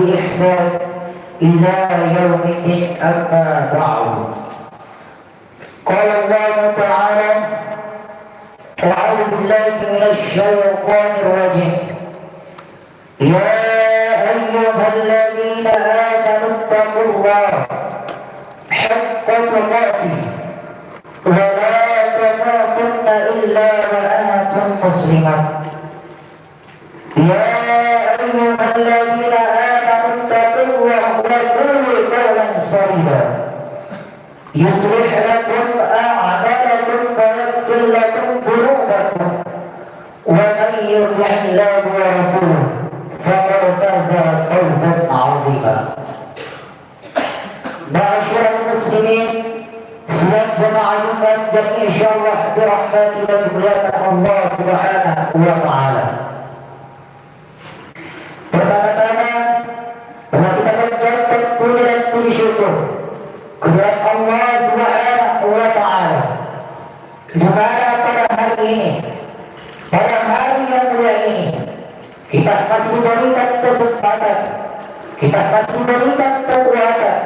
بإحسان إلى يوم الدين. أما بعد. قال الله تعالى: أعوذ بالله من الشيطان الرجيم. يا أيها الذين آمنوا اتقوا الله حق تقاته ولا تموتن إلا وأنتم مسلمون. يا أيها الذين آمنوا اتقوا الله وقولوا قولا سديدا يصلح لكم أعمالكم ويغفر لكم ذنوبكم ومن يطع الله ورسوله فقد فاز فوزا عظيما. معاشر المسلمين sidang jemaah Jumat dan insyaallah dirahmati dan dimuliakan Allah Subhanahu wa taala. Pertama-tama kita mengucapkan puji dan puji syukur kepada Allah Subhanahu wa taala di mana pada hari ini, pada hari yang mulia ini, kita masih diberikan kesempatan, kita masih diberikan kekuatan,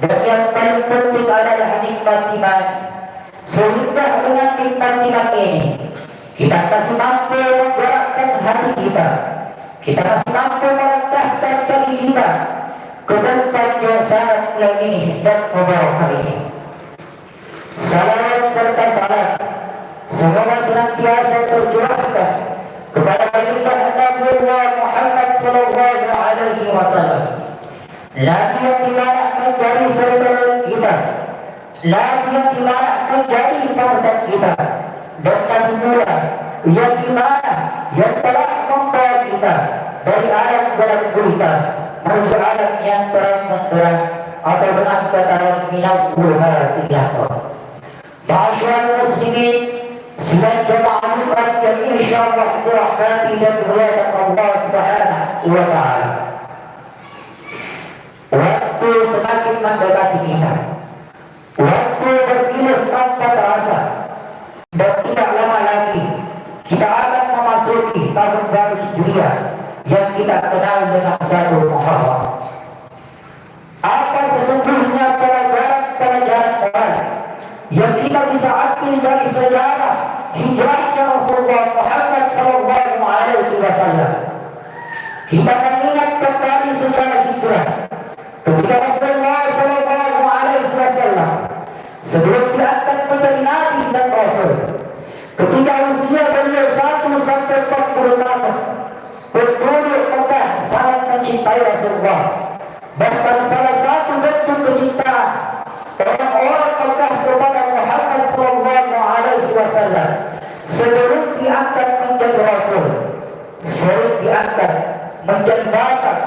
dan yang paling penting adalah nikmat iman. Sehingga dengan nikmat iman ini kita masih mampu menggerakkan hati kita, kita masih mampu melangkahkan kaki kita ke tempat yang sangat mulia ini dan mubarak ini. Salawat serta salam semoga senantiasa tercurahkan kepada baginda Nabi Muhammad sallallahu alaihi wasallam, Nabi yang dimana menjadi saudara kita, Nabi yang dimana menjadi panutan kita, dan Nabi pula yang dimana yang telah membawa kita dari alam dalam gulita menuju alam yang terang benderang atau dengan kataran minal zulumati ila nur. Ma'asyiral muslimin, sidang jemaah Jumat yang insyaallah dirahmati dan dimuliakan Allah Subhanahu wa taala. Waktu semakin mendekati kita, waktu bergilir tanpa terasa, dan tidak lama lagi kita akan memasuki tahun baru Hijriah yang kita kenal dengan 1 Muharram. Apa sesungguhnya pelajaran moral yang kita bisa ambil dari sejarah hijrahnya Rasulullah Muhammad sallallahu alaihi wasallam? Kita mengingat kembali sejarah hijrah ketika Rasulullah sallallahu alaihi wasallam sebelum diangkat menjadi nabi dan rasul, ketika usia beliau 1 sampai 40 tahun, penduduk Mekah sangat mencintai Rasulullah. Bahkan salah satu bentuk kecintaan orang-orang Mekah kepada Muhammad sallallahu alaihi wasallam sebelum diangkat menjadi rasul, sebelum diangkat menjadi bapak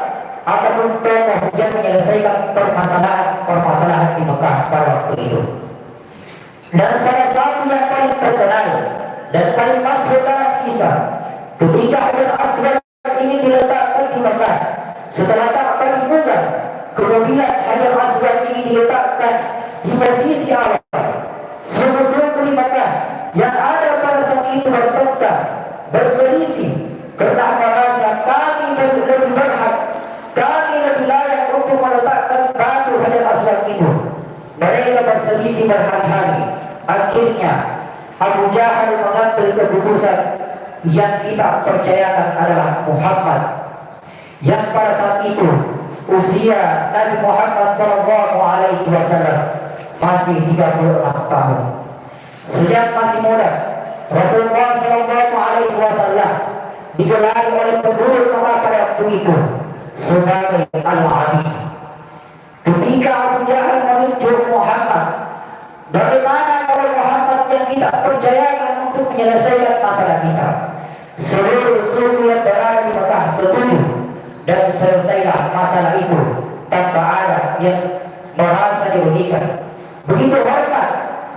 ataupun tokoh yang menyelesaikan permasalahan di Mekah pada waktu itu. Dan salah satu yang paling terkenal dan paling masyhur dalam kisah ketika Hajar Aswad ini diletakkan di Mekah setelah Ka'bah dibuka, kemudian Hajar Aswad ini diletakkan di posisi awal. Suku-suku di Mekah yang ada pada saat itu bertengkar, berselisih karena merasa kami lebih berhak, kami lebih layak untuk meletakkan batu Hajar Aswad itu. Mereka berselisih berhari-hari. Akhirnya Abu Jahal mengambil keputusan yang kita percayakan adalah Muhammad, yang pada saat itu usia Nabi Muhammad sallallahu alaihi wasallam masih 36 tahun. Sejak masih muda, Rasulullah sallallahu alaihi wasallam digelari oleh penduduk Mekah pada waktu itu sebagai Al-Abi. Ketika Abu Jahal menunjuk Muhammad, bagaimana kalau Muhammad yang kita percayakan untuk menyelesaikan masalah kita? Seluruh suku yang berada di Mekah setuju dan selesailah masalah itu tanpa ada yang merasa dirugikan. Begitu hormat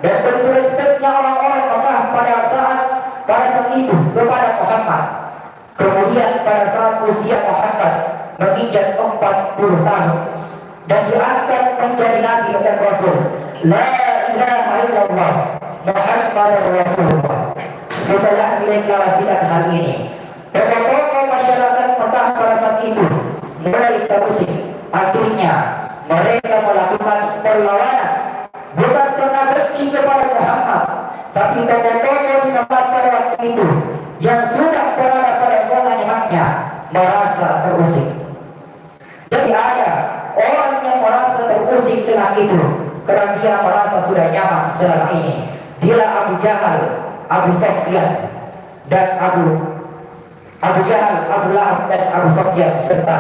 dan begitu respeknya orang-orang Mekah pada saat itu kepada Muhammad. Kemudian pada saat usia Muhammad menginjak 40 tahun dan diangkat menjadi nabi dan rasul, la ilaha illallah Muhammadur Rasulullah. Setelah mendeklarasikan hal ini, tokoh-tokoh masyarakat Mekah pada saat itu mulai terusik. Akhirnya mereka melakukan perlawanan, bukan karena benci kepada Muhammad, tapi tokoh-tokoh di tempat pada waktu itu yang sudah berada pada zona nyamannya merasa terusik. Jadi ada orang yang merasa terusik dengan itu karena dia merasa sudah nyaman selama ini. Dia Abu Jahal, Abu Sufyan dan Abu Jahal, Abu Lahab dan Abu Sufyan serta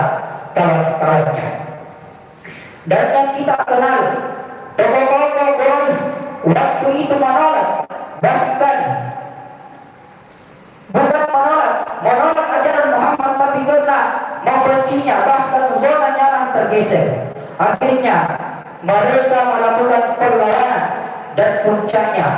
kawan-kawannya. Dan yang kita kenal tokoh-tokoh Quraisy waktu itu menolak, bahkan bukan menolak ajaran Muhammad, tapi karena membencinya, bahkan zona nyaman tergeser. Akhirnya mereka melakukan perlawanan dan puncaknya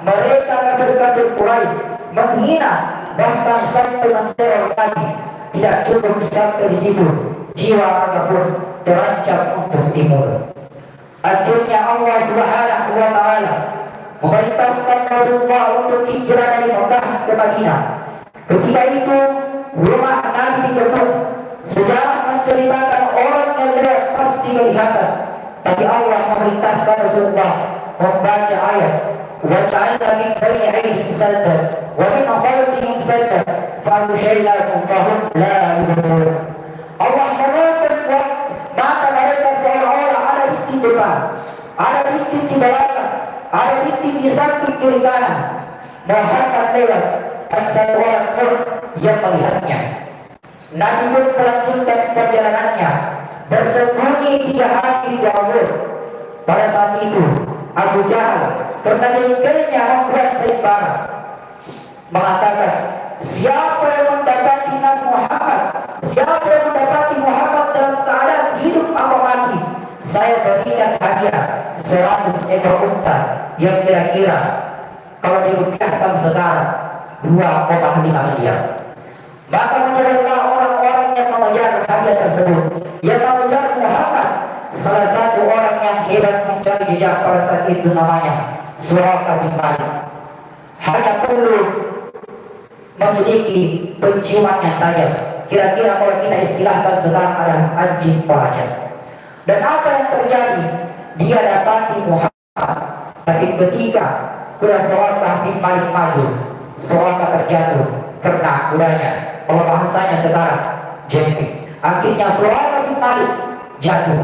mereka kafir-kafir Quraisy menghina, bahkan sampai menteror kami. Tidak cukup sampai di situ, jiwa mereka pun terancam untuk dibunuh. Akhirnya Allah Subhanahu wa taala memerintahkan Rasulullah untuk hijrah dari Mekah ke Madinah. Ketika itu rumah Nabi diketuk. Sejarah menceritakan orang yang lewat pasti kelihatan, tapi Allah memerintahkan Rasulullah membaca ayat وَجَعَلْنَا مِنْ بَيْنِ أَيْدِيهِمْ سَدًّا وَمِنْ خَلْفِهِمْ سَدًّا فَأَغْشَيْنَاهُمْ فَهُمْ لَا يُبْصِرُونَ. Allah menutup mata mereka seolah-olah ada dinding depan, ada dinding di belakang, ada dinding di samping kiri kanan. Muhammad lewat, tak satu orang pun yang melihatnya. Nabi pun melanjutkan perjalanannya, bersembunyi 3 hari di Gawur. Pada saat itu Abu Jahal karena jengkelnya membuat sayembara, mengatakan, siapa yang mendapati Nabi Muhammad, siapa yang mendapati Muhammad dalam keadaan hidup atau mati, saya berikan hadiah 100 ekor unta yang kira-kira kalau dirupiahkan sekarang 2,5 miliar. Maka menjadilah orang-orang yang mengejar hadiah tersebut, yang mengejar Muhammad. Salah satu orang yang hebat mencari jejak pada saat itu namanya Suraqah bin Malik. Hanya perlu memiliki penciuman yang tajam. Kira-kira kalau kita istilahkan sekarang adalah anjing pelacak. Dan apa yang terjadi? Dia dapati Muhammad, tapi ketika kuda Suraqah bin Malik maju, Suraqah terjatuh karena kudanya, kalau bahasanya sekarang, jemping. Akhirnya Suraqah bin Malik jatuh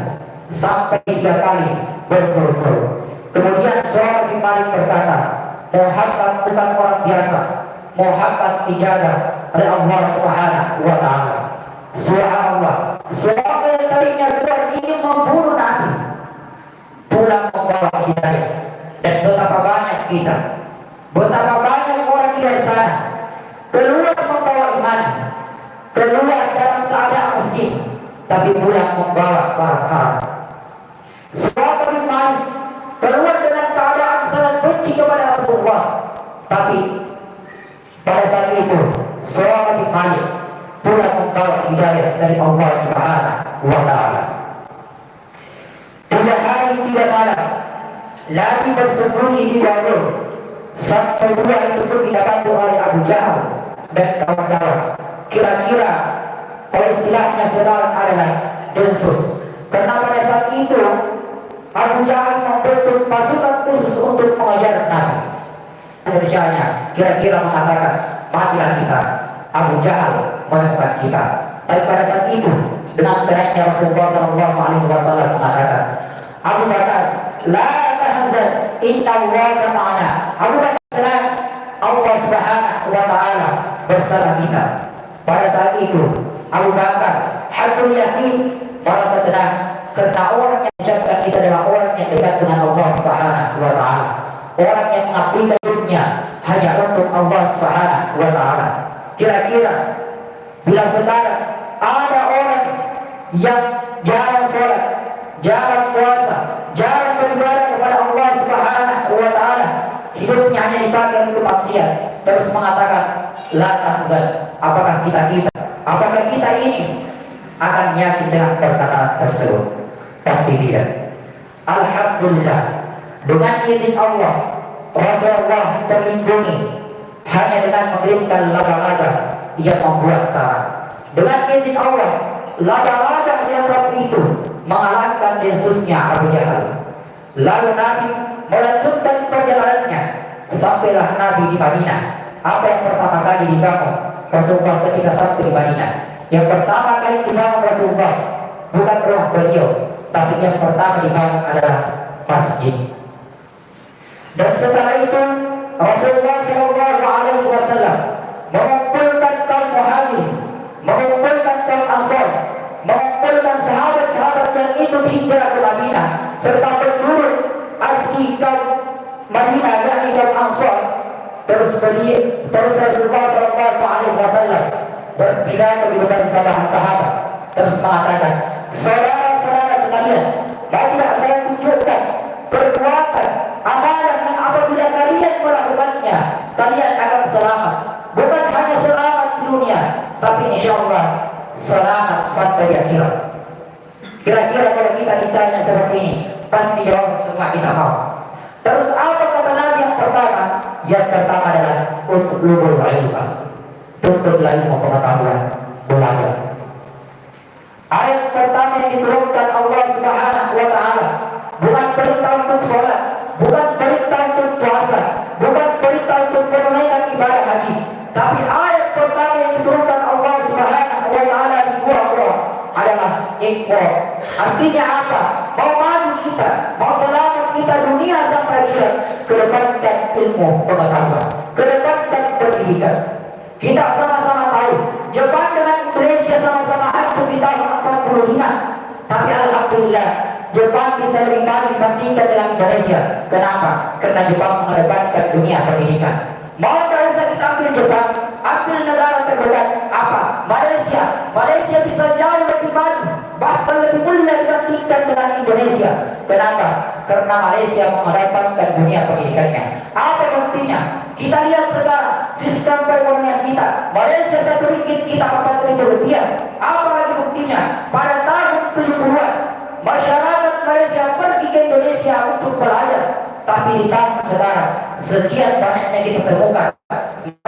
sampai 3 kali berturut-turut. Kemudian Suraqah bin Malik berkata, Muhammad bukan orang biasa. Muhammad dijaga oleh Allah Subhanahu wa taala. Subhanallah. Suraqah yang tadinya keluar ingin membunuh Nabi, pulang membawa hidayah. Dan betapa banyak kita, betapa banyak orang di luar sana keluar membawa iman, keluar dalam keadaan muslim, tapi pulang membawa barakah. Suraqah bin Malik keluar dengan keadaan sangat benci kepada Rasulullah, tapi pada saat itu Suraqah bin Malik pulang membawa hidayah dari Allah Subhanahu wa taala. 3 hari 3 malam Nabi bersembunyi di Gawur, sampai 2 itu pun didapati oleh Abu Jahal dan kawan-kawan. Kira-kira kalau istilahnya sekarang adalah densus, karena pada saat itu Abu Jahal membentuk pasukan khusus untuk mengejar Nabi. Misalnya kira-kira mengatakan, matilah kita, Abu Jahal menemukan kita. Tapi pada saat itu dengan terangnya Rasulullah SAW mengatakan, Abu Bakar, la tahzan, inna Allaha ma'ana. Abu Bakar, tenang, Allah Subhanahu wa taala bersama kita. Pada saat itu Abu Bakar hakul yakin, merasa tenang, karena orang yang menjadikan kita adalah orang yang dekat dengan Allah Subhanahu wa taala, orang yang mengabdikan hidupnya hanya untuk Allah Subhanahu wa taala. Kira-kira bila sekarang ada orang yang jarang sholat, jarang puasa, jarang beribadah kepada Allah Subhanahu wa taala, hidupnya hanya dipakai untuk maksiat, terus mengatakan la tahzan, apakah kita ini akan yakin dengan perkataan tersebut? Pasti tidak. Alhamdulillah, dengan izin Allah, Rasulullah terlindungi hanya dengan mengirimkan laga-laga yang membuat sarang. Dengan izin Allah, laba-laba yang rapi itu mengalahkan Yesusnya Abu Jahal. Lalu Nabi melanjutkan perjalanannya sampailah Nabi di Madinah. Apa yang pertama kali dibangun Rasulullah ketika sampai di Madinah? Yang pertama kali dibangun Rasulullah bukan rumah beliau, tapi yang pertama dibangun adalah masjid. Dan setelah itu Rasulullah SAW mengumpulkan kaum muhajirin, mengumpulkan kaum ansar, mengumpulkan sahabat-sahabat yang ikut hijrah ke Madinah serta penduduk asli kaum Madinah yakni kaum ansar. Terus Rasulullah SAW berpidato di depan sahabat, terus mengatakan, saudara-saudara sekalian, marilah saya tunjukkan perbuatan amalan yang apabila kalian melakukannya, kalian akan selamat. Bukan hanya selamat di dunia, tapi insya Allah selamat sampai di akhirat. Kira-kira kalau kita ditanya seperti ini, pasti jawab semua kita mau. Terus apa kata Nabi yang pertama? Yang pertama adalah untuk lubul ilmu, tuntutlah ilmu pengetahuan, belajar. Ayat pertama yang diturunkan Allah Subhanahu wa Ta'ala bukan perintah untuk sholat, bukan perintah untuk puasa, bukan perintah untuk menunaikan ibadah haji, tapi ayat pertama yang diturunkan Allah Subhanahu wa Ta'ala di Al-Qur'an adalah Iqra. Artinya apa? Mau maju kita, mau selamat kita dunia sampai akhirat, kedepankan ilmu pengetahuan, kedepankan pendidikan. Kita sama-sama tahu Jepang dengan Indonesia sama-sama hancur di tahun 45, tapi alhamdulillah Jepang bisa lebih maju dibandingkan dengan Indonesia. Kenapa? Karena Jepang mengedepankan dunia pendidikan. Mau tak usah kita ambil Jepang, ambil negara terdekat apa? Malaysia. Malaysia bisa jauh lebih maju, bahkan lebih mulia dibandingkan dengan Indonesia. Kenapa? Karena Malaysia mengedepankan dunia pendidikannya. Apa buktinya? Kita lihat sekarang sistem perekonomian kita. Malaysia 1 ringgit, kita 4.000 rupiah. Apa lagi buktinya? Pada tahun 70-an masyarakat Malaysia pergi ke Indonesia untuk belajar, tapi di tahun sekarang sekian banyaknya kita temukan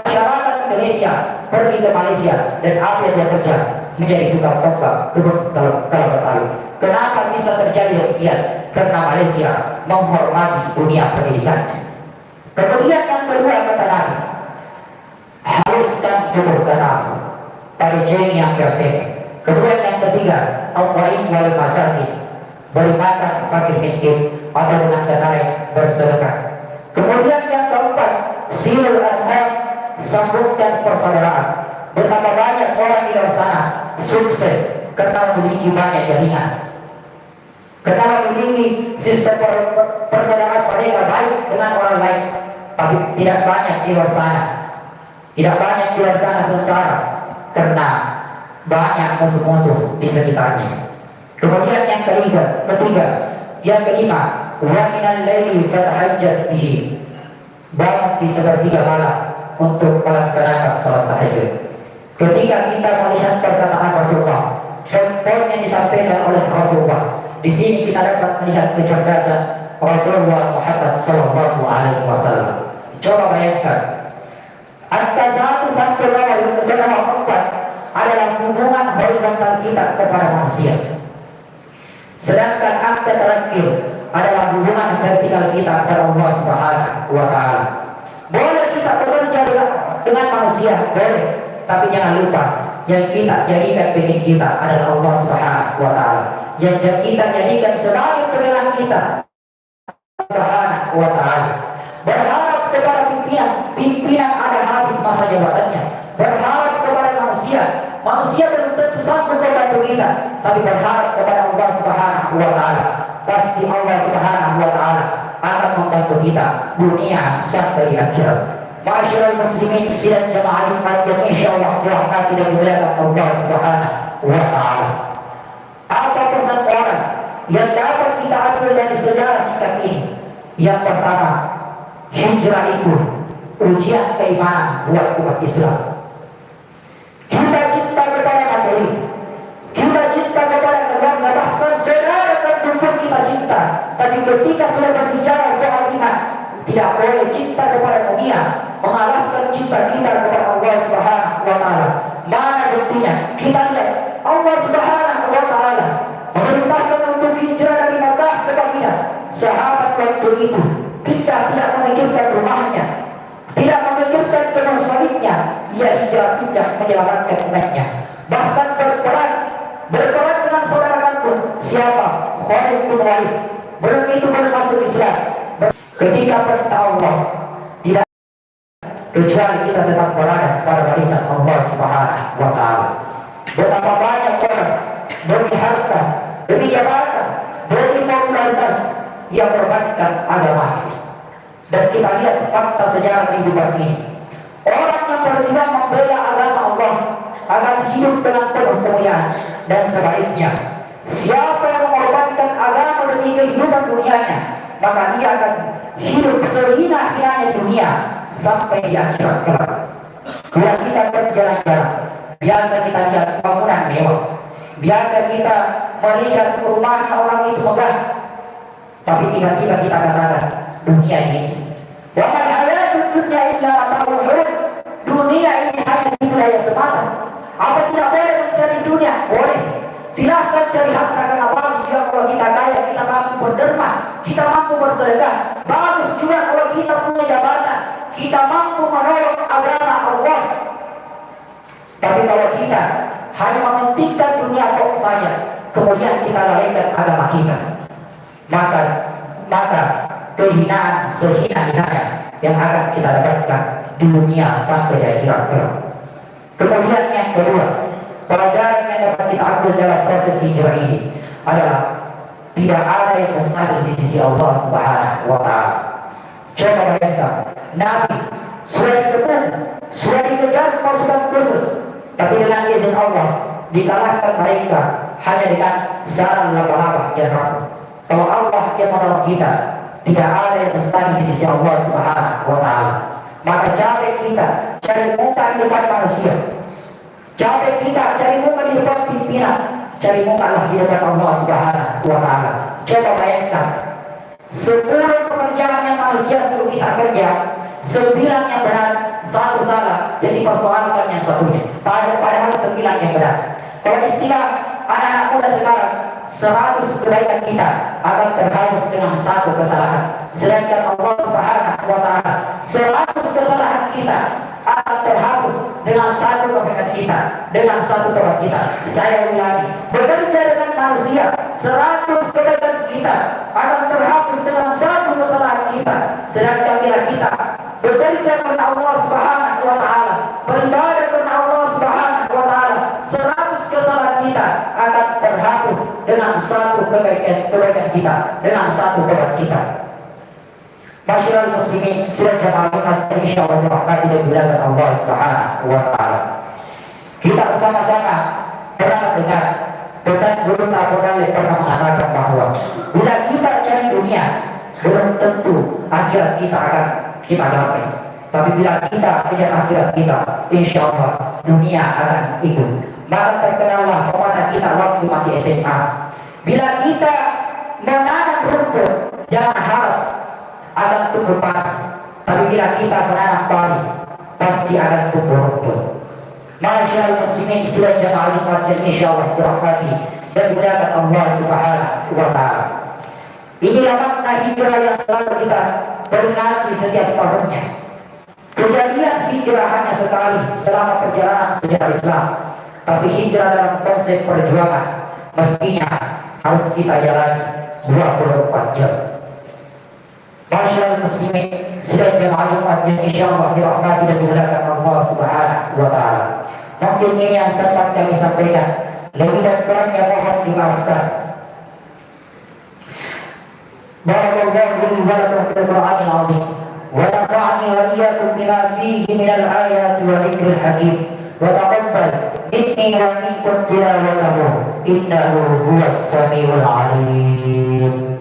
masyarakat Indonesia pergi ke Malaysia, dan apa yang dia kerja? Menjadi tukang tombak kebun kalau sawit. Kenapa bisa terjadi demikian? Karena Malaysia menghormati dunia pendidikannya. Kemudian yang kedua kata Nabi, haluskan tubuh katamu pada jeng yang berbeda. Kemudian yang ketiga, al-qaim wal masakin, beri makan fakir miskin atau dengan kata lain bersedekah. Kemudian yang keempat, silul arham, sambungkan persaudaraan. Betapa banyak orang di luar sana sukses karena memiliki banyak jaringan, karena memiliki sistem persaudaraan mereka baik dengan orang lain, tapi tidak banyak di luar sana. Tidak banyak di luar sana sengsara karena banyak musuh-musuh di sekitarnya. Kemudian yang ketiga, yang kelima, wa minal laili fatahajjat bihi, bangun di sepertiga malam untuk melaksanakan salat tahajud. Ketika kita melihat perkataan Rasulullah, poin yang disampaikan oleh Rasulullah, di sini kita dapat melihat kecerdasan Rasulullah Muhammad Sallallahu Alaihi Wasallam. Coba bayangkan, angka 1 sampai 4 adalah hubungan horizontal kita kepada manusia, sedangkan angka terakhir adalah hubungan vertikal kita kepada Allah Subhanahu wa Ta'ala. Boleh kita bekerja dengan manusia, boleh, tapi jangan lupa yang kita jadikan bikin kita adalah Allah Subhanahu wa Ta'ala. Yang kita jadikan sebagai pegangan kita Subhanahu wa Ta'ala. Berharap kepada pimpinan ada habis masa jabatannya. Berharap kepada manusia belum tentu sanggup membantu kita, tapi berharap kepada Allah Subhanahu wa Ta'ala. Pasti Allah Subhanahu wa Ta'ala akan membantu kita dunia sampai di akhirat. Masyaallah muslimin sidang jamaah yang insyaallah dirahmati dan dimuliakan Allah Subhanahu wa Ta'ala. Apa pesan orang yang dapat kita ambil dari sejarah singkat ini? Yang pertama, hijrah itu ujian keimanan buat umat Islam. Kita cinta kepada materi, kita cinta kepada keluarga, bahkan saudara dan kita cinta. Tapi ketika sudah berbicara soal iman, tidak boleh cinta kepada dunia mengalahkan cinta kita kepada Allah Subhanahu wa Ta'ala. Mana buktinya? Kita lihat Allah Subhanahu sahabat waktu itu kita tidak memikirkan rumahnya, tidak memikirkan kemasyarakatnya, ia hijrah pindah menyelamatkan umatnya. Bahkan berperang dengan saudara kandung siapa? Khalid bin Walid. Belum itu belum masuk Islam. Ketika perintah Allah tidak kecuali kita tetap berada pada barisan Allah Subhanahu wa Ta'ala. Betapa banyak orang demi harta, demi jabatan, demi popularitas yang mengorbankan agama. Dan kita lihat fakta sejarah kehidupan ini. Orang yang berjuang membela agama Allah akan hidup dengan penuh kemuliaan, dan sebaliknya siapa yang mengorbankan agama demi kehidupan dunianya, maka ia akan hidup sehina-hinanya dunia sampai di akhirat kelak. Bila kita berjalan-jalan, biasa kita lihat bangunan mewah, biasa kita melihat rumahnya orang itu megah, tapi tiba-tiba kita katakan dunia ini, wa man hayatud dunya illa mata'ul ghurur, dunia ini hanya tipu daya semata. Apa tidak boleh mencari dunia? Boleh. Silahkan cari harta, karena bagus juga kalau kita kaya, kita mampu berderma, kita mampu bersedekah. Bagus juga kalau kita punya jabatan, kita mampu menolong agama Allah. Tapi kalau kita hanya mementingkan dunia kok saja, kemudian kita lalaikan agama kita, maka kehinaan sehina-hinanya yang akan kita dapatkan di dunia sampai di akhirat kelak. Kemudian yang kedua, pelajaran yang dapat kita ambil dalam proses hijrah ini adalah tidak ada yang mustahil di sisi Allah Subhanahu wa Ta'ala. Coba bayangkan, Nabi sudah dikepung, sudah dikejar pasukan khusus, tapi dengan izin Allah dikalahkan mereka hanya dengan sarang laba-laba yang rapuh. Kalau Allah yang menolong kita, tidak ada yang mustahil di sisi Allah Subhanahu wa Ta'ala. Maka capek kita cari muka di depan manusia, capek kita cari muka di depan pimpinan, cari muka lah di depan Allah Subhanahu wa Ta'ala. Coba bayangkan, 10 pekerjaan yang manusia suruh kita kerja, 9 yang benar, 1 salah, jadi persoalkan yang satunya. Padahal 9 yang benar. Kalau istilah anak-anak muda sekarang, 100 kebaikan kita akan terhapus dengan 1 kesalahan. Sedangkan Allah Subhanahu wa Ta'ala, 100 kesalahan kita akan terhapus dengan 1 kebaikan kita, dengan 1 tobat kita. Saya ulangi, bekerja dengan manusia, 100 kebaikan kita akan terhapus dengan 1 kesalahan kita. Sedangkan bila kita bekerja karena Allah Subhanahu wa Ta'ala, beribadah karena Allah Subhanahu wa Ta'ala, 100 kesalahan kita akan terhapus dengan 1 kebaikan kita, dengan 1 tobat kita. Masyarakat muslimin sudah jamaah insyaallah dirahmati dan dimuliakan Allah Subhanahu wa Ta'ala. Kita sama-sama pernah dengar pesan Guru Abu Talib pernah mengatakan bahwa bila kita cari dunia, belum tentu akhirat kita akan kita gapai. Tapi bila kita kejar akhirat kita, insyaallah dunia akan ikut. Maka terkenallah pemana kita waktu masih SMA. Bila kita menanam rumput, jangan harap akan tumbuh padi. Tapi bila kita menanam padi, pasti akan tumbuh rumput. Masyaallah muslimin sudah jamaah dan insyaallah dirahmati dan dimuliakan Allah Subhanahu wa Ta'ala. Inilah makna hijrah yang selalu kita peringati setiap tahunnya. Kejadian hijrah hanya sekali selama perjalanan sejarah Islam, tapi hijrah dalam konsep perjuangan mestinya harus kita jalani 24 jam. Masyaallah muslimin sudah jamaah Jumat yang insyaallah dirahmati dan dimuliakan Allah Subhanahu wa Ta'ala. Mungkin ini yang sempat kami sampaikan, lebih dan kurangnya mohon dimaafkan. Barakallahu li wa lakum fil Qur'anil 'azim wa nafa'ani wa iyyakum bima fihi minal ayati wa dzikril hakim wa taqabbal minni wa minkum tilawatahu innahu huwas samiul 'alim.